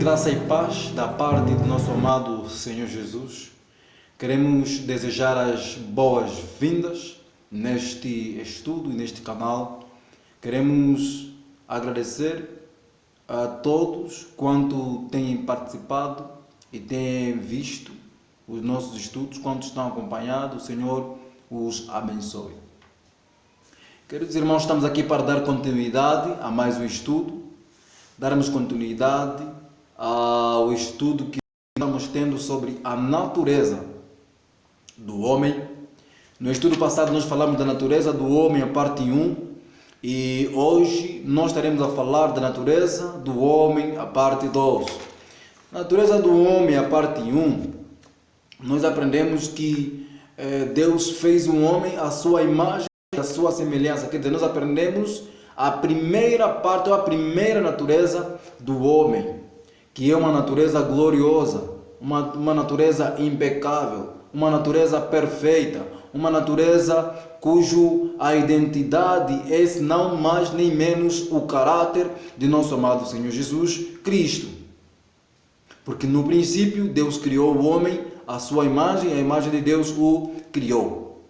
Graça e paz da parte do nosso amado Senhor Jesus. Queremos desejar as boas-vindas neste estudo e neste canal. Queremos agradecer a todos quanto têm participado e têm visto os nossos estudos, quantos estão acompanhados. O Senhor os abençoe. Queridos irmãos, estamos aqui para dar continuidade a mais um estudo, darmos continuidade ao estudo que estamos tendo sobre a natureza do homem. No estudo passado nós falamos da natureza do homem, a parte 1, e hoje nós estaremos a falar da natureza do homem, a parte 2. Natureza do homem, a parte 1, nós aprendemos que Deus fez um homem à sua imagem, à sua semelhança. Quer dizer, nós aprendemos a primeira parte, ou a primeira natureza do homem, que é uma natureza gloriosa, uma natureza impecável, uma natureza perfeita, uma natureza cujo a identidade é não mais nem menos o caráter de nosso amado Senhor Jesus Cristo. Porque no princípio Deus criou o homem à sua imagem, a imagem de Deus o criou.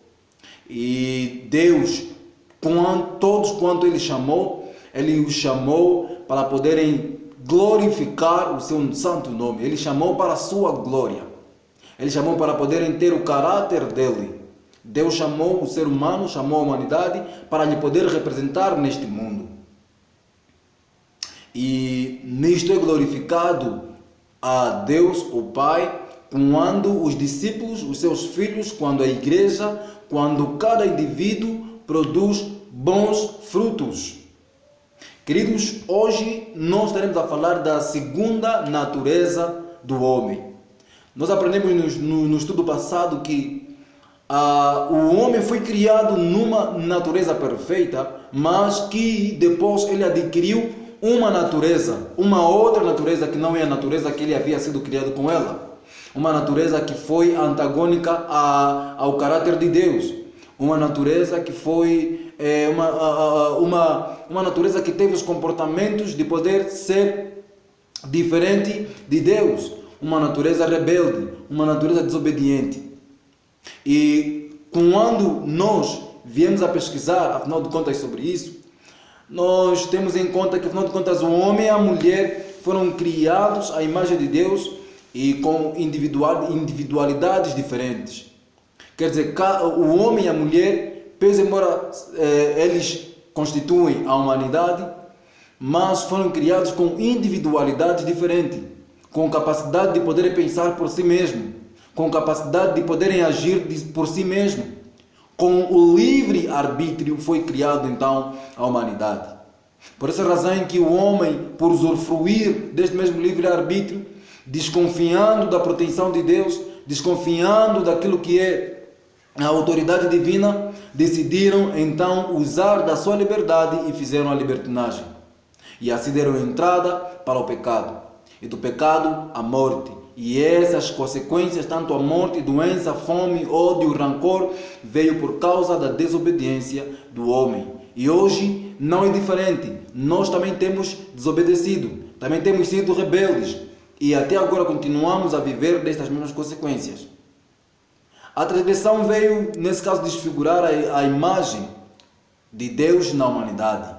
E Deus, todos quanto Ele os chamou para poderem glorificar o seu santo nome. Ele chamou para a sua glória. Ele chamou para poderem ter o caráter dele. Deus chamou o ser humano, chamou a humanidade para lhe poder representar neste mundo. E nisto é glorificado a Deus, o Pai, quando os discípulos, os seus filhos, quando a igreja, quando cada indivíduo produz bons frutos. Queridos, hoje nós estaremos a falar da segunda natureza do homem. Nós aprendemos no estudo passado que o homem foi criado numa natureza perfeita, mas que depois ele adquiriu uma natureza, uma outra natureza que não é a natureza que ele havia sido criado com ela. Uma natureza que foi antagônica ao caráter de Deus. Uma natureza que foi uma natureza que teve os comportamentos de poder ser diferente de Deus. Uma natureza rebelde, uma natureza desobediente. E quando nós viemos a pesquisar, afinal de contas, sobre isso, nós temos em conta que, afinal de contas, o homem e a mulher foram criados à imagem de Deus e com individualidades diferentes. Quer dizer, o homem e a mulher, pese embora eles constituem a humanidade, mas foram criados com individualidades diferentes, com capacidade de poderem pensar por si mesmos, com capacidade de poderem agir por si mesmos. Com o livre arbítrio foi criado então a humanidade. Por essa razão em que o homem, por usufruir deste mesmo livre arbítrio, desconfiando da proteção de Deus, desconfiando daquilo que é a autoridade divina, decidiram então usar da sua liberdade e fizeram a libertinagem. E assim deram entrada para o pecado. E do pecado, a morte. E essas consequências, tanto a morte, doença, fome, ódio, rancor, veio por causa da desobediência do homem. E hoje não é diferente. Nós também temos desobedecido, também temos sido rebeldes. E até agora continuamos a viver destas mesmas consequências. A transgressão veio, nesse caso, desfigurar a imagem de Deus na humanidade.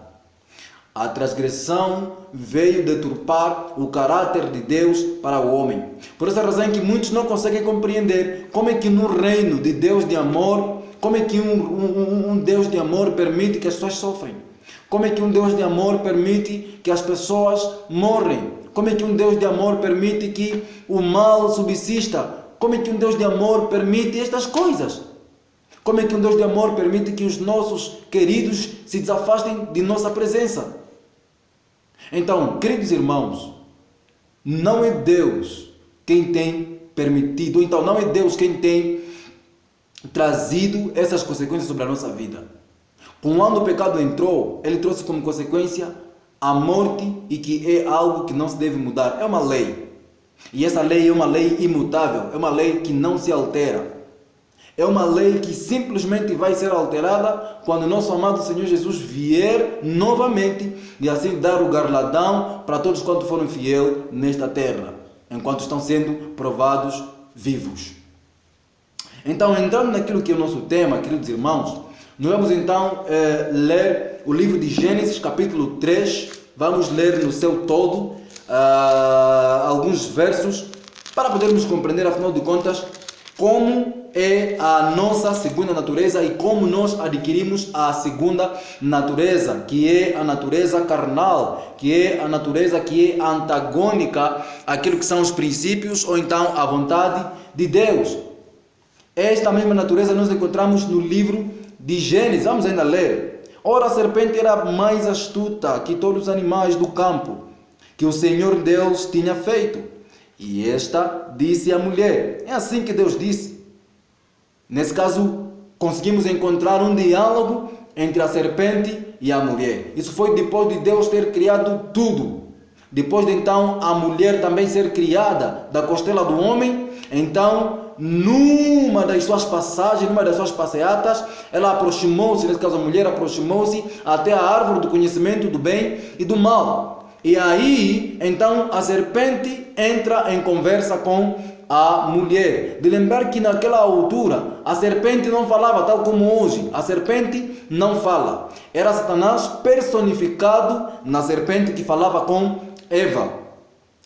A transgressão veio deturpar o caráter de Deus para o homem. Por essa razão que muitos não conseguem compreender como é que no reino de Deus de amor, como é que um Deus de amor permite que as pessoas sofrem. Como é que um Deus de amor permite que as pessoas morrem. Como é que um Deus de amor permite que o mal subsista. Como é que um Deus de amor permite estas coisas? Como é que um Deus de amor permite que os nossos queridos se desafastem de nossa presença? Então, queridos irmãos, não é Deus quem tem permitido, então não é Deus quem tem trazido essas consequências sobre a nossa vida. Quando o pecado entrou, ele trouxe como consequência a morte e que é algo que não se deve mudar. É uma lei. E essa lei é uma lei imutável, é uma lei que não se altera. É uma lei que simplesmente vai ser alterada quando o nosso amado Senhor Jesus vier novamente e assim dar o galardão para todos quantos foram fiéis nesta terra, enquanto estão sendo provados vivos. Então, entrando naquilo que é o nosso tema, queridos irmãos, nós vamos então ler o livro de Gênesis, capítulo 3. Vamos ler no seu todo alguns versos para podermos compreender, afinal de contas, como é a nossa segunda natureza e como nós adquirimos a segunda natureza, que é a natureza carnal, que é a natureza que é antagônica àquilo que são os princípios ou então a vontade de Deus. Esta mesma natureza nós encontramos no livro de Gênesis. Vamos ainda ler. Ora, a serpente era mais astuta que todos os animais do campo que o Senhor Deus tinha feito. E esta disse à mulher. É assim que Deus disse. Nesse caso, conseguimos encontrar um diálogo entre a serpente e a mulher. Isso foi depois de Deus ter criado tudo. Depois de então a mulher também ser criada da costela do homem. Então, numa das suas passagens, numa das suas passeatas, ela aproximou-se, nesse caso a mulher aproximou-se até a árvore do conhecimento do bem e do mal. E aí, então, a serpente entra em conversa com a mulher. De lembrar que naquela altura, a serpente não falava tal como hoje. A serpente não fala. Era Satanás personificado na serpente que falava com Eva,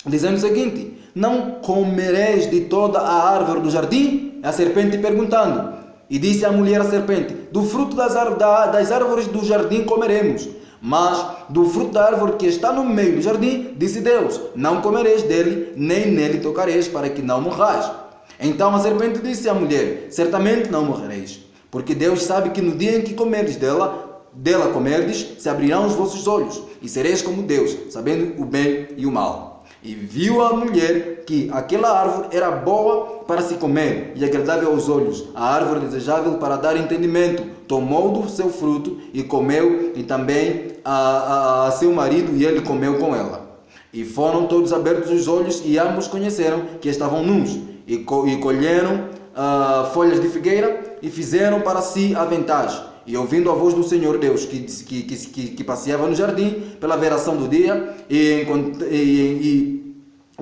dizendo o seguinte: não comereis de toda a árvore do jardim? A serpente perguntando. E disse a mulher à serpente: do fruto das árvores do jardim comeremos, mas do fruto da árvore que está no meio do jardim, disse Deus, não comereis dele, nem nele tocareis, para que não morrais. Então a serpente disse à mulher: certamente não morrereis, porque Deus sabe que no dia em que comerdes dela comerdes, se abrirão os vossos olhos, e sereis como Deus, sabendo o bem e o mal. E viu a mulher que aquela árvore era boa para se comer e agradável aos olhos, a árvore desejável para dar entendimento. Tomou do seu fruto e comeu, e também a seu marido, e ele comeu com ela. E foram todos abertos os olhos, e ambos conheceram que estavam nus, e colheram folhas de figueira e fizeram para si aventais. E ouvindo a voz do Senhor Deus que passeava no jardim pela veração do dia, e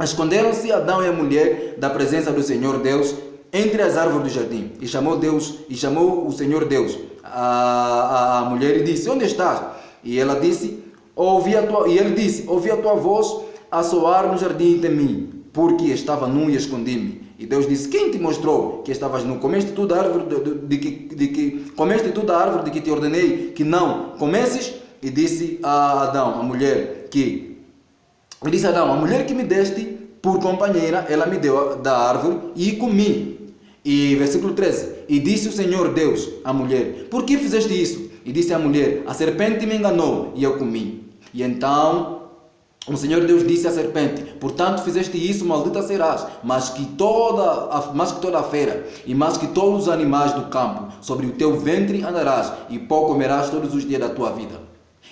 esconderam-se Adão e a mulher da presença do Senhor Deus entre as árvores do jardim. E chamou o Senhor Deus a mulher e disse: onde estás? E ela disse: ele disse: ouvi a tua voz a soar no jardim de mim, porque estava nu e escondi-me. E Deus disse: quem te mostrou que estavas nu? Comeste tu da árvore comeste tu da árvore de que te ordenei que não comesses? E disse a Adão, a mulher que a mulher que me deste por companheira, ela me deu da árvore e comi. E versículo 13: e disse o Senhor Deus à mulher: por que fizeste isso? E disse a mulher: a serpente me enganou e eu comi. E então o Senhor Deus disse à serpente: portanto fizeste isso, maldita serás, mais que toda a fera, e mais que todos os animais do campo. Sobre o teu ventre andarás, e pó comerás todos os dias da tua vida.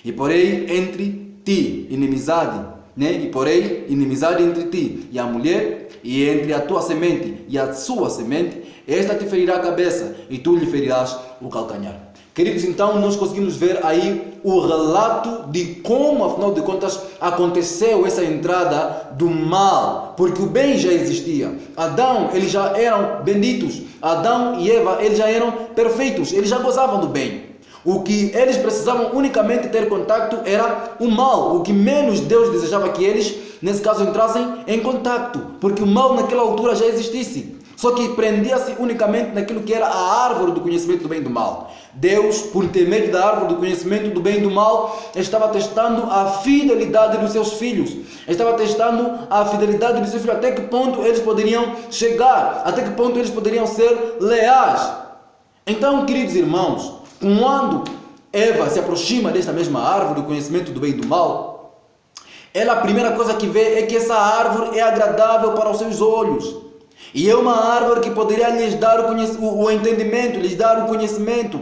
E porém entre ti inimizade, e porém inimizade entre ti e a mulher, e entre a tua semente e a sua semente, esta te ferirá a cabeça, e tu lhe ferirás o calcanhar. Queridos, então nós conseguimos ver aí o relato de como, afinal de contas, aconteceu essa entrada do mal, porque o bem já existia. Adão, eles já eram benditos. Adão e Eva, eles já eram perfeitos, eles já gozavam do bem. O que eles precisavam unicamente ter contato era o mal. O que menos Deus desejava que eles, nesse caso, entrassem em contato, porque o mal naquela altura já existisse. Só que prendia-se unicamente naquilo que era a árvore do conhecimento do bem e do mal. Deus, por intermédio da árvore do conhecimento do bem e do mal, estava testando a fidelidade dos seus filhos. Estava testando a fidelidade dos seus filhos, até que ponto eles poderiam chegar, até que ponto eles poderiam ser leais. Então, queridos irmãos, quando Eva se aproxima desta mesma árvore do conhecimento do bem e do mal, ela, a primeira coisa que vê é que essa árvore é agradável para os seus olhos. E é uma árvore que poderia lhes dar o entendimento, lhes dar o conhecimento.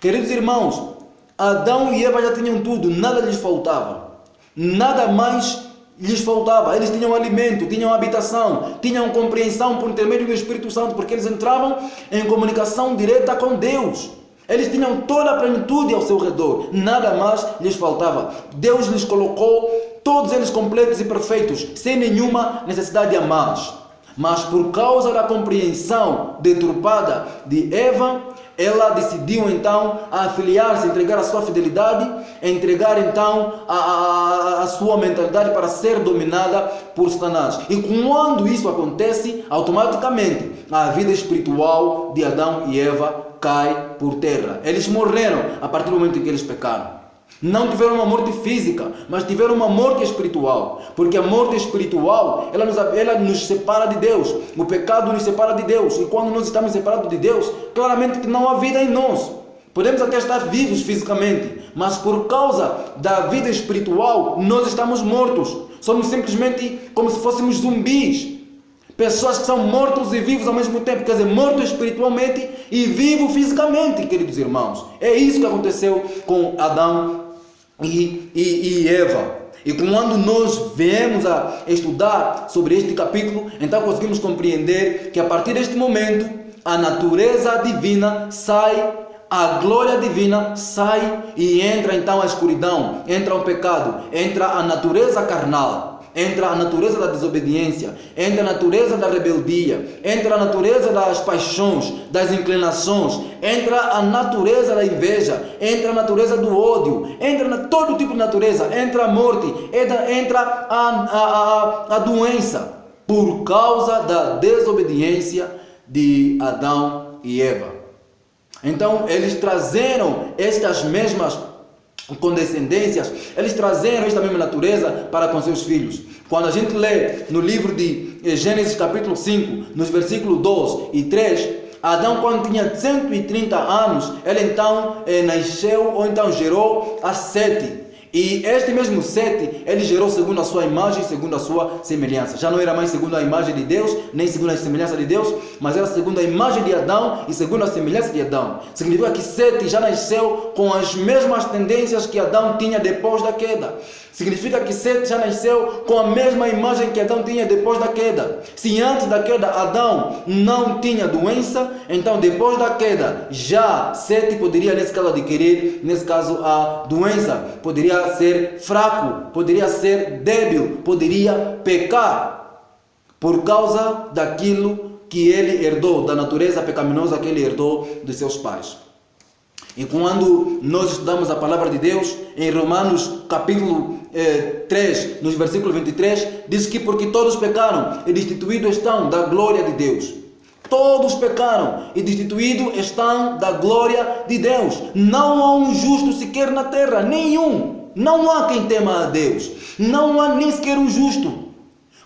Queridos irmãos, Adão e Eva já tinham tudo, nada lhes faltava. Nada mais lhes faltava. Eles tinham alimento, tinham habitação, tinham compreensão por intermédio do Espírito Santo, porque eles entravam em comunicação direta com Deus. Eles tinham toda a plenitude ao seu redor, nada mais lhes faltava. Deus lhes colocou todos eles completos e perfeitos, sem nenhuma necessidade a mais. Mas por causa da compreensão deturpada de Eva, ela decidiu então afiliar-se, entregar a sua fidelidade, entregar então a sua mentalidade para ser dominada por Satanás. E quando isso acontece, automaticamente a vida espiritual de Adão e Eva cai por terra. Eles morreram a partir do momento em que eles pecaram. Não tiveram uma morte física, mas tiveram uma morte espiritual. Porque a morte espiritual, ela nos separa de Deus. O pecado nos separa de Deus. E quando nós estamos separados de Deus, claramente que não há vida em nós. Podemos até estar vivos fisicamente, mas por causa da vida espiritual, nós estamos mortos. Somos simplesmente como se fôssemos zumbis. Pessoas que são mortos e vivos ao mesmo tempo. Quer dizer, mortos espiritualmente e vivo fisicamente, queridos irmãos. É isso que aconteceu com Adão e Eva. E quando nós viemos a estudar sobre este capítulo, então conseguimos compreender que a partir deste momento, a natureza divina sai, a glória divina sai e entra então a escuridão, entra o pecado, entra a natureza carnal. Entra a natureza da desobediência, entra a natureza da rebeldia, entra a natureza das paixões, das inclinações, entra a natureza da inveja, entra a natureza do ódio, entra todo tipo de natureza, entra a morte, entra a doença, por causa da desobediência de Adão e Eva. Então eles trazeram estas mesmas condescendências, eles trazeram esta mesma natureza para com seus filhos. Quando a gente lê no livro de Gênesis capítulo 5, nos versículos 2 e 3, Adão, quando tinha 130 anos, ele então nasceu ou então gerou a Sete. E este mesmo Sete, ele gerou segundo a sua imagem, segundo a sua semelhança. Já não era mais segundo a imagem de Deus, nem segundo a semelhança de Deus, mas era segundo a imagem de Adão e segundo a semelhança de Adão. Significa que Sete já nasceu com as mesmas tendências que Adão tinha depois da queda. Significa que Sete já nasceu com a mesma imagem que Adão tinha depois da queda. Se antes da queda Adão não tinha doença, então depois da queda já Sete poderia, nesse caso, adquirir, nesse caso, a doença. Poderia ser fraco, poderia ser débil, poderia pecar por causa daquilo que ele herdou, da natureza pecaminosa que ele herdou dos seus pais. E quando nós estudamos a palavra de Deus, em Romanos capítulo 3, nos versículos 23, diz que porque todos pecaram e destituídos estão da glória de Deus. Todos pecaram e destituídos estão da glória de Deus. Não há um justo sequer na terra, nenhum. Não há quem tema a Deus. Não há nem sequer um justo.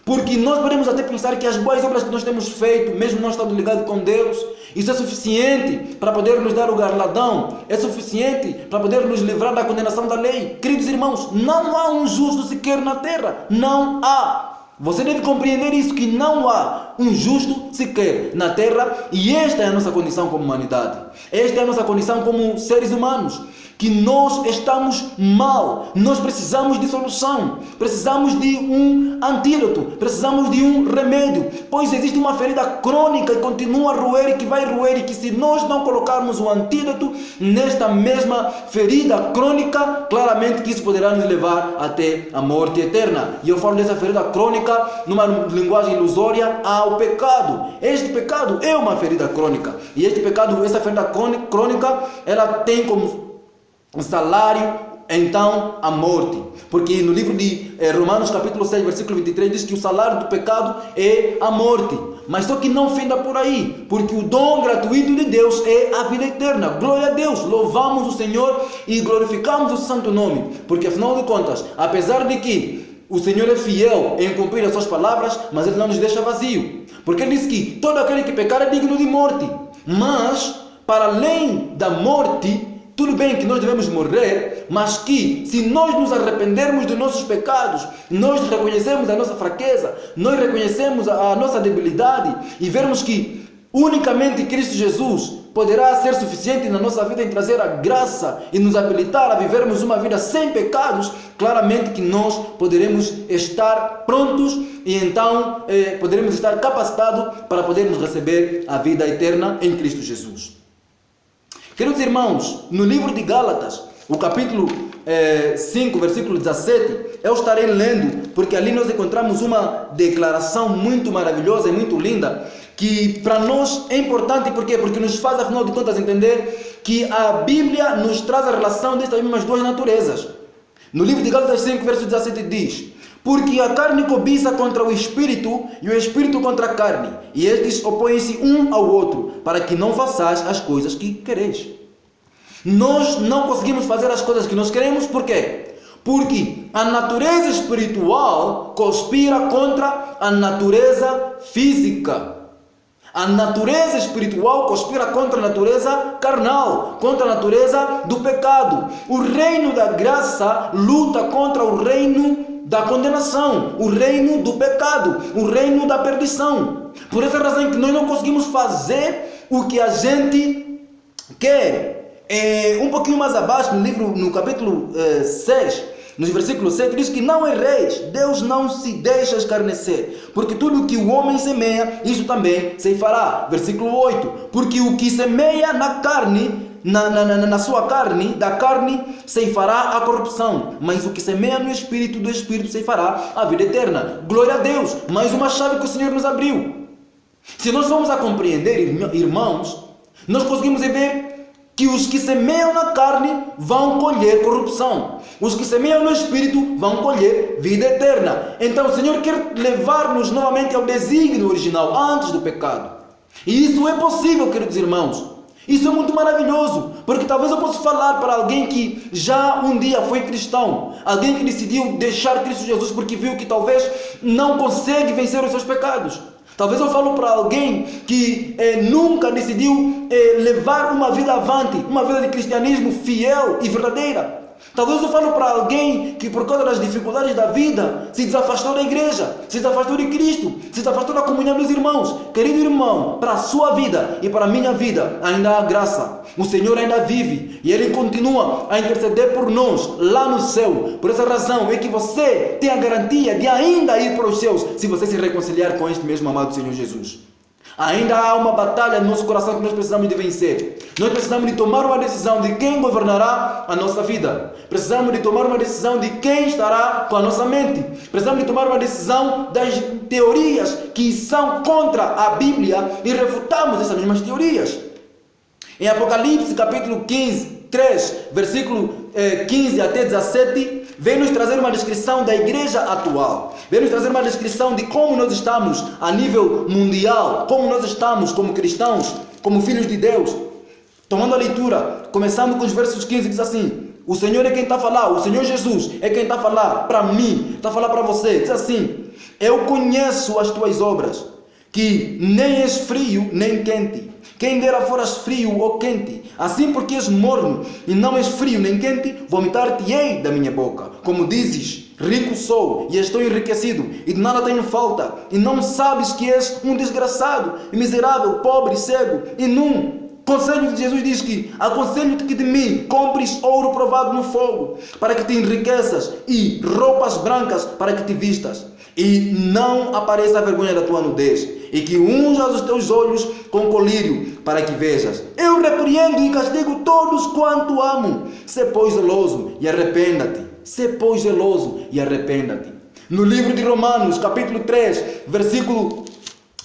Porque nós podemos até pensar que as boas obras que nós temos feito, mesmo não estando ligados com Deus, isso é suficiente para poder nos dar o galardão, é suficiente para poder nos livrar da condenação da lei. Queridos irmãos, não há um justo sequer na terra, não há. Você deve compreender isso, que não há um justo sequer na terra, e esta é a nossa condição como humanidade. Esta é a nossa condição como seres humanos, que nós estamos mal, nós precisamos de solução, precisamos de um antídoto, precisamos de um remédio, pois existe uma ferida crônica que continua a roer e que vai roer, e que se nós não colocarmos o antídoto nesta mesma ferida crônica, claramente que isso poderá nos levar até a morte eterna. E eu falo dessa ferida crônica numa linguagem ilusória ao pecado. Este pecado é uma ferida crônica, e este pecado, essa ferida crônica, ela tem como salário, então, a morte. Porque no livro de Romanos capítulo 6, versículo 23, diz que o salário do pecado é a morte. Mas só que não finda por aí, porque o dom gratuito de Deus é a vida eterna. Glória a Deus, louvamos o Senhor e glorificamos o santo nome. Porque afinal de contas, apesar de que o Senhor é fiel em cumprir as suas palavras, mas Ele não nos deixa vazio. Porque Ele diz que todo aquele que pecar é digno de morte. Mas, para além da morte, tudo bem que nós devemos morrer, mas que se nós nos arrependermos dos nossos pecados, nós reconhecemos a nossa fraqueza, nós reconhecemos a nossa debilidade e vermos que unicamente Cristo Jesus poderá ser suficiente na nossa vida em trazer a graça e nos habilitar a vivermos uma vida sem pecados, claramente que nós poderemos estar prontos e então poderemos estar capacitados para podermos receber a vida eterna em Cristo Jesus. Queridos irmãos, no livro de Gálatas, o capítulo 5, versículo 17, eu estarei lendo, porque ali nós encontramos uma declaração muito maravilhosa e muito linda, que para nós é importante. Por quê? Porque nos faz, afinal de contas, entender que a Bíblia nos traz a relação destas mesmas duas naturezas. No livro de Gálatas 5, verso 17 diz: porque a carne cobiça contra o Espírito e o Espírito contra a carne, e estes opõem-se um ao outro, para que não façais as coisas que quereis. Nós não conseguimos fazer as coisas que nós queremos, por quê? Porque a natureza espiritual conspira contra a natureza física. A natureza espiritual conspira contra a natureza carnal, contra a natureza do pecado. O reino da graça luta contra o reino da condenação, o reino do pecado, o reino da perdição. Por essa razão que nós não conseguimos fazer o que a gente quer. Um pouquinho mais abaixo, no capítulo 6, no versículo 7, diz que não erreis, Deus não se deixa escarnecer, porque tudo o que o homem semeia, isso também se fará. Versículo 8, porque o que semeia na carne, na sua carne, da carne se fará a corrupção, mas o que semeia no Espírito, do Espírito se fará a vida eterna. Glória a Deus, mais uma chave que o Senhor nos abriu. Se nós vamos a compreender, irmãos, nós conseguimos ver que os que semeiam na carne vão colher corrupção. Os que semeiam no Espírito vão colher vida eterna. Então o Senhor quer levar-nos novamente ao desígnio original, antes do pecado. E isso é possível, queridos irmãos. Isso é muito maravilhoso, porque talvez eu possa falar para alguém que já um dia foi cristão, alguém que decidiu deixar Cristo Jesus porque viu que talvez não consegue vencer os seus pecados. Talvez eu falo para alguém que nunca decidiu levar uma vida avante, uma vida de cristianismo fiel e verdadeira. Talvez eu falo para alguém que por causa das dificuldades da vida se desafastou da igreja, se desafastou de Cristo, se desafastou da comunhão dos irmãos. Querido irmão, para a sua vida e para a minha vida ainda há graça. O Senhor ainda vive e Ele continua a interceder por nós lá no céu. Por essa razão é que você tem a garantia de ainda ir para os céus se você se reconciliar com este mesmo amado Senhor Jesus. Ainda há uma batalha no nosso coração que nós precisamos de vencer. Nós precisamos de tomar uma decisão de quem governará a nossa vida. Precisamos de tomar uma decisão de quem estará com a nossa mente. Precisamos de tomar uma decisão das teorias que são contra a Bíblia e refutamos essas mesmas teorias. Em Apocalipse capítulo 3, versículo 15 até 17, vem nos trazer uma descrição da igreja atual. Vem nos trazer uma descrição de como nós estamos a nível mundial, como nós estamos como cristãos, como filhos de Deus. Tomando a leitura, começando com os versos 15, diz assim: o Senhor é quem está a falar, o Senhor Jesus é quem está a falar para mim, está a falar para você. Diz assim: eu conheço as tuas obras, que nem és frio nem quente. Quem dera foras frio ou quente. Assim porque és morno e não és frio nem quente, vomitar-te-ei da minha boca. Como dizes, rico sou e estou enriquecido e de nada tenho falta, e não sabes que és um desgraçado e miserável, pobre, cego e nu. Conselho de Jesus diz que aconselho-te que de mim compres ouro provado no fogo, para que te enriqueças, e roupas brancas para que te vistas, e não apareça a vergonha da tua nudez, e que unjas os teus olhos com colírio, para que vejas. Eu repreendo e castigo todos quanto amo. Sê, pois, zeloso e arrependa-te. Sê, pois, zeloso e arrependa-te. No livro de Romanos, capítulo 3, versículo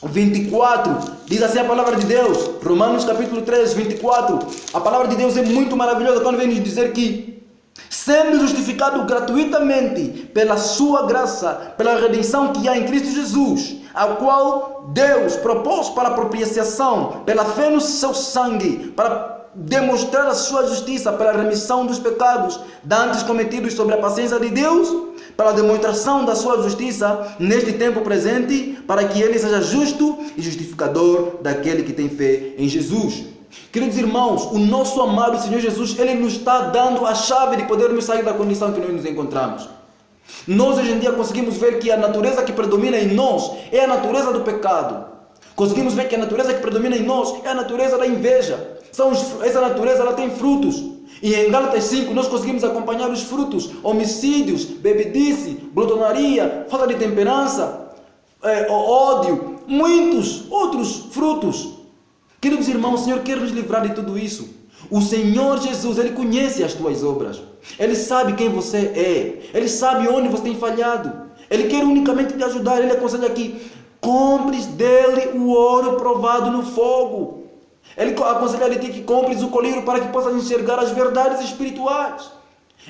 24, diz assim a palavra de Deus. Romanos capítulo 3, 24. A palavra de Deus é muito maravilhosa quando vem nos dizer que, sendo justificado gratuitamente pela sua graça, pela redenção que há em Cristo Jesus, a qual Deus propôs para a propiciação, pela fé no seu sangue, para demonstrar a sua justiça, pela remissão dos pecados dantes cometidos sobre a paciência de Deus, para a demonstração da sua justiça neste tempo presente, para que Ele seja justo e justificador daquele que tem fé em Jesus. Queridos irmãos, o nosso amado Senhor Jesus, Ele nos está dando a chave de podermos sair da condição que nós nos encontramos. Nós hoje em dia conseguimos ver que a natureza que predomina em nós é a natureza do pecado. Conseguimos ver que a natureza que predomina em nós é a natureza da inveja. Essa natureza ela tem frutos. E em Gálatas 5 nós conseguimos acompanhar os frutos: homicídios, bebedice, glutonaria, falta de temperança, ódio, muitos outros frutos. Queridos irmãos, o Senhor quer nos livrar de tudo isso. O Senhor Jesus, Ele conhece as tuas obras. Ele sabe quem você é. Ele sabe onde você tem falhado. Ele quer unicamente te ajudar. Ele aconselha aqui: compres dele o ouro provado no fogo. Ele aconselha a ti que compres o colírio para que possas enxergar as verdades espirituais.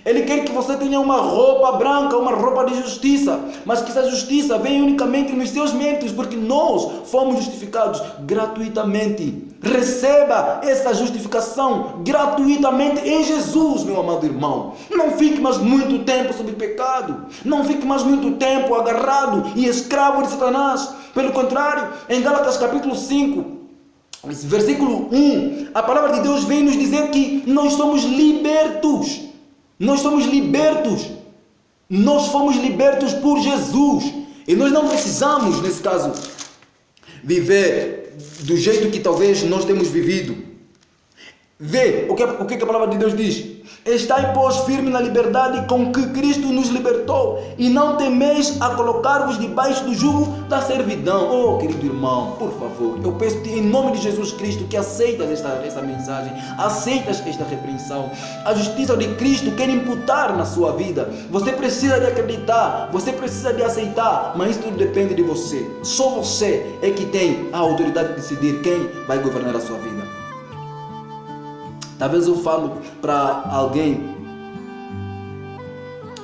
Ele quer que você tenha uma roupa branca, uma roupa de justiça, mas que essa justiça venha unicamente nos seus méritos, porque nós fomos justificados gratuitamente. Receba essa justificação gratuitamente em Jesus, meu amado irmão. Não fique mais muito tempo sob pecado. Não fique mais muito tempo agarrado e escravo de Satanás. Pelo contrário, em Gálatas capítulo 5, versículo 1, a palavra de Deus vem nos dizer que nós somos libertos. Nós somos libertos. Nós fomos libertos por Jesus. E nós não precisamos, nesse caso, viver do jeito que talvez nós temos vivido. Vê o que a palavra de Deus diz. Estai, pois, firme na liberdade com que Cristo nos libertou, e não temeis a colocar-vos debaixo do jugo da servidão. Oh, querido irmão, por favor, eu peço-te em nome de Jesus Cristo que aceitas esta mensagem, aceitas esta repreensão. A justiça de Cristo quer imputar na sua vida. Você precisa de acreditar, você precisa de aceitar, mas isso tudo depende de você. Só você é que tem a autoridade de decidir quem vai governar a sua vida. Talvez eu falo para alguém,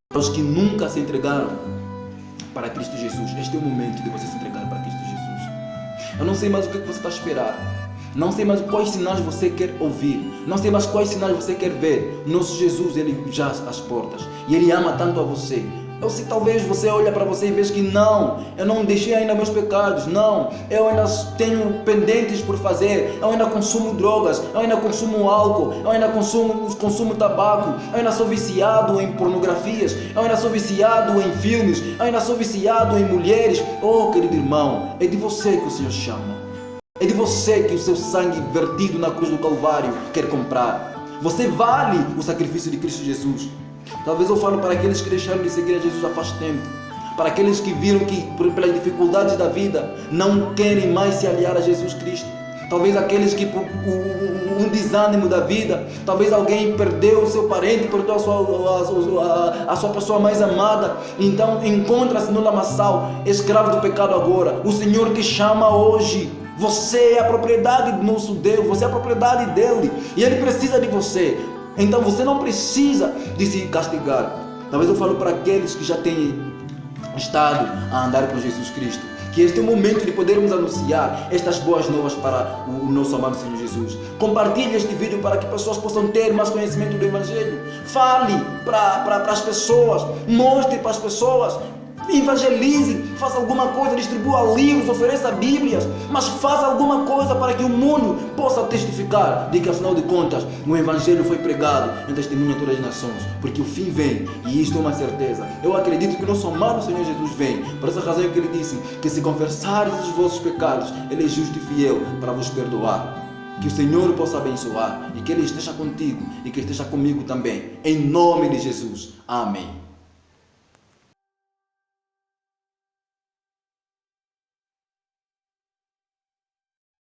para os que nunca se entregaram para Cristo Jesus: este é o momento de você se entregar para Cristo Jesus. Eu não sei mais o que você está a esperar. Não sei mais quais sinais você quer ouvir. Não sei mais quais sinais você quer ver. Nosso Jesus, Ele jaz às portas. E Ele ama tanto a você. Eu sei, talvez você olha para você e veja que não, eu não deixei ainda meus pecados, não, eu ainda tenho pendentes por fazer, eu ainda consumo drogas, eu ainda consumo álcool, eu ainda consumo tabaco, eu ainda sou viciado em pornografias, eu ainda sou viciado em filmes, eu ainda sou viciado em mulheres. Oh, querido irmão, é de você que o Senhor chama. É de você que o seu sangue vertido na cruz do Calvário quer comprar. Você vale o sacrifício de Cristo Jesus. Talvez eu falo para aqueles que deixaram de seguir a Jesus já faz tempo, para aqueles que viram que pelas dificuldades da vida não querem mais se aliar a Jesus Cristo. Talvez aqueles que por um desânimo da vida, talvez alguém perdeu o seu parente, perdeu a sua pessoa mais amada, então encontra-se no lamaçal, escravo do pecado agora. O Senhor te chama hoje. Você é a propriedade do nosso Deus, você é a propriedade dele e Ele precisa de você. Então você não precisa de se castigar. Talvez eu falo para aqueles que já têm estado a andar com Jesus Cristo, que este é o momento de podermos anunciar estas boas novas para o nosso amado Senhor Jesus. Compartilhe este vídeo para que pessoas possam ter mais conhecimento do Evangelho. Fale para as pessoas, mostre para as pessoas. Evangelize, faça alguma coisa, distribua livros, ofereça Bíblias, mas faça alguma coisa para que o mundo possa testificar de que afinal de contas o Evangelho foi pregado em testemunho a todas as nações, porque o fim vem, e isto é uma certeza. Eu acredito que o nosso amado Senhor Jesus vem. Por essa razão é que Ele disse que se confessares os vossos pecados, Ele é justo e fiel para vos perdoar. Que o Senhor possa abençoar e que Ele esteja contigo e que esteja comigo também, em nome de Jesus. Amém.